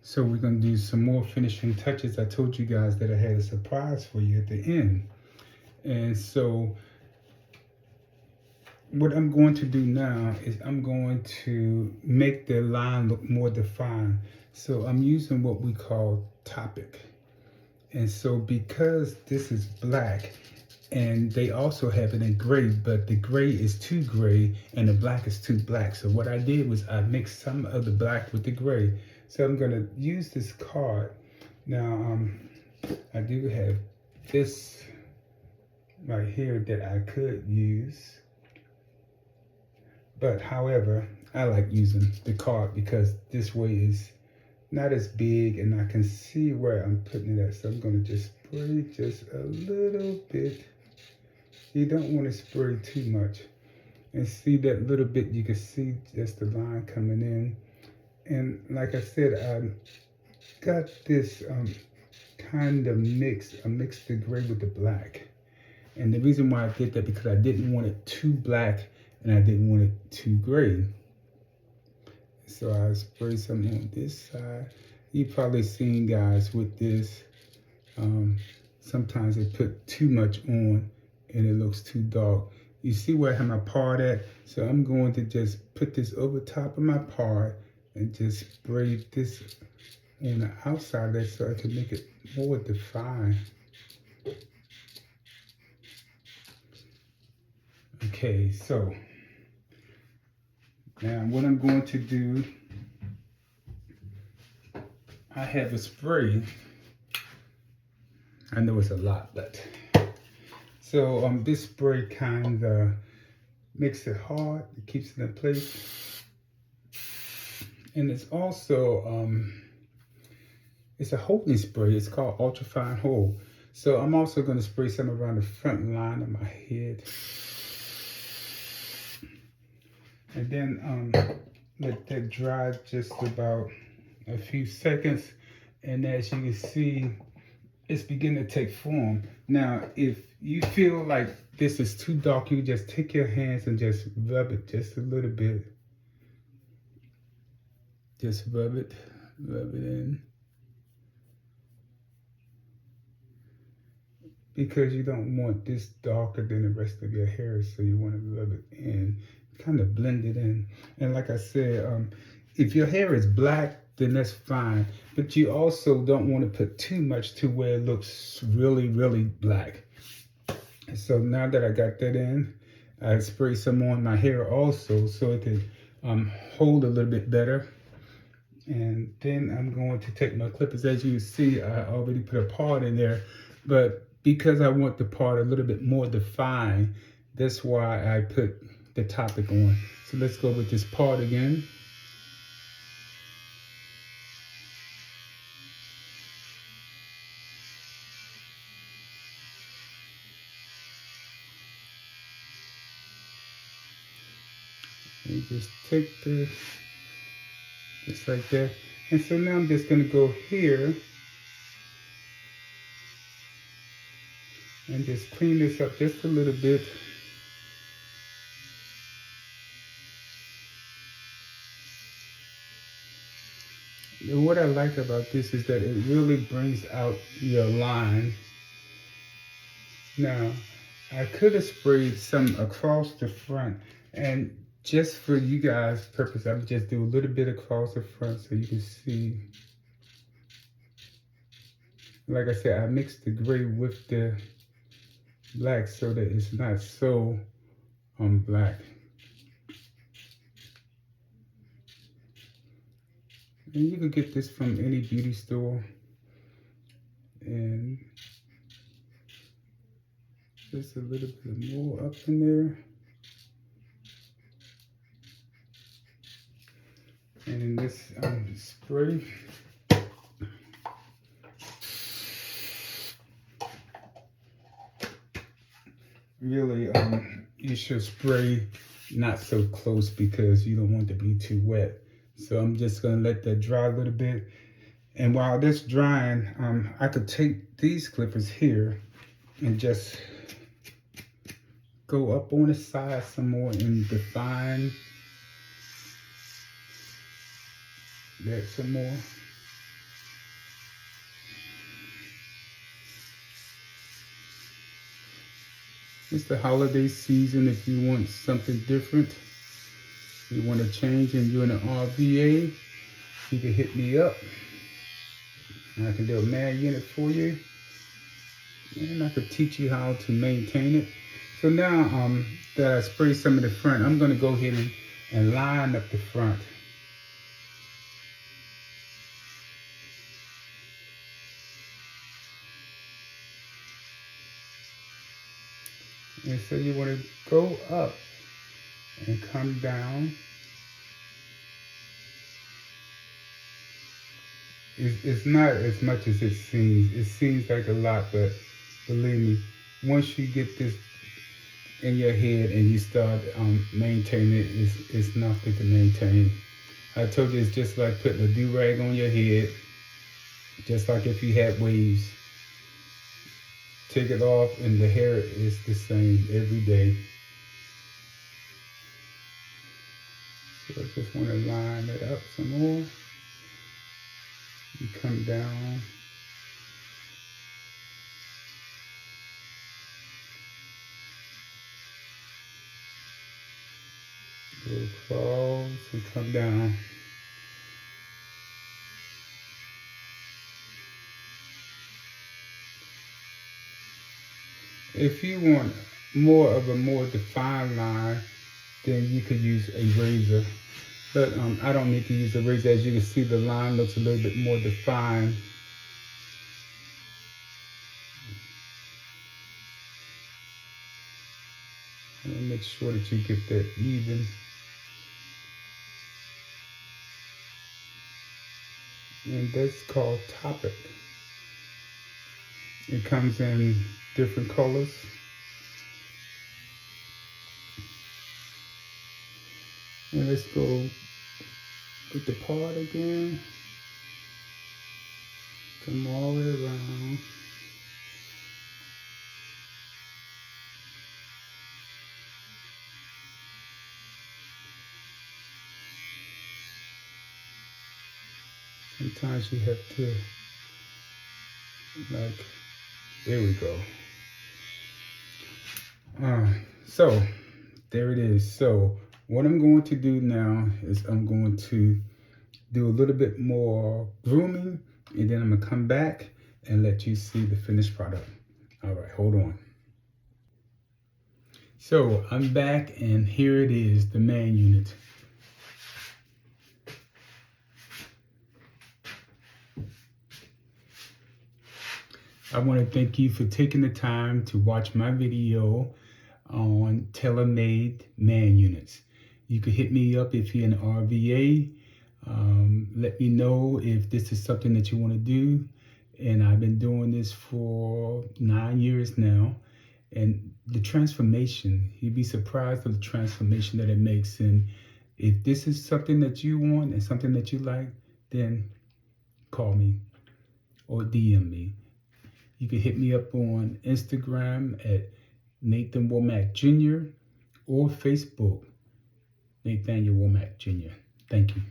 So we're gonna do some more finishing touches. I told you guys that I had a surprise for you at the end. And so what I'm going to do now is I'm going to make the line look more defined. So I'm using what we call Topic. And so because this is black, and they also have it in gray, but the gray is too gray and the black is too black. So what I did was I mixed some of the black with the gray. So I'm gonna use this card. Now I do have this right here that I could use. But however, I like using the card because this way is not as big and I can see where I'm putting it at. So I'm gonna just spray just a little bit. You don't want to spray too much. And see that little bit, you can see just the line coming in. And like I said, I got this kind of mix. I mixed the gray with the black. And the reason why I did that because I didn't want it too black and I didn't want it too gray. So I sprayed some on this side. You've probably seen guys with this. Sometimes they put too much on and it looks too dark. You see where I have my part at? So I'm going to just put this over top of my part and just spray this on the outside there so I can make it more defined. Okay, so now what I'm going to do, I have a spray. I know it's a lot, but so this spray kind of makes it hard. It keeps it in place, and it's also it's a holding spray. It's called Ultra Fine Hold. So I'm also going to spray some around the front line of my head. And then let that dry just about a few seconds. And as you can see, it's beginning to take form. Now, if you feel like this is too dark, you just take your hands and just rub it just a little bit. Just rub it in. Because you don't want this darker than the rest of your hair, so you want to rub it in, kind of blend it in. And like I said, if your hair is black, then that's fine. But you also don't want to put too much to where it looks really, really black. So now that I got that in, I spray some on my hair also so it can hold a little bit better. And then I'm going to take my clippers. As you see, I already put a part in there, but because I want the part a little bit more defined, that's why I put the Topic on. So let's go with this part again. And just take this, just like that. And so now I'm just gonna go here and just clean this up just a little bit. And what I like about this is that it really brings out your line. Now, I could have sprayed some across the front, and just for you guys' purpose, I'm just do a little bit across the front so you can see. Like I said, I mixed the gray with the black so that it's not so black. And you can get this from any beauty store. And just a little bit more up in there. And in this spray, really you should spray not so close because you don't want it to be too wet. So I'm just gonna let that dry a little bit. And while this drying, I could take these clippers here and just go up on the side some more and define that some more. It's the holiday season. If you want something different, you want to change and you're in an RVA, you can hit me up. I can do a man unit for you. And I could teach you how to maintain it. So now that I sprayed some of the front, I'm going to go ahead and line up the front. And so you want to go up and come down. It's not as much as it seems. It seems like a lot, but believe me, once you get this in your head and you start maintaining it, it's nothing to maintain. I told you it's just like putting a do-rag on your head, just like if you had waves. Take it off and the hair is the same every day. So I just want to line it up some more. You come down. Go across and come down. If you want more of a more defined line, then you could use a razor. But I don't need to use a razor. As you can see, the line looks a little bit more defined. And make sure that you get that even. And that's called Top It. It comes in different colors. And let's go with the part again. Come all the way around. Sometimes you have to, like, there we go. So there it is. So what I'm going to do now is I'm going to do a little bit more grooming, and then I'm gonna come back and let you see the finished product. All right, hold on. So I'm back, and here it is, the man unit. I want to thank you for taking the time to watch my video on tailor-made man units. You can hit me up if you're in RVA. Let me know if this is something that you want to do. And I've been doing this for 9 years now. And the transformation, you'd be surprised at the transformation that it makes. And if this is something that you want and something that you like, then call me or DM me. You can hit me up on Instagram at Nathan Womack Jr. or Facebook, Nathaniel Womack Jr. Thank you.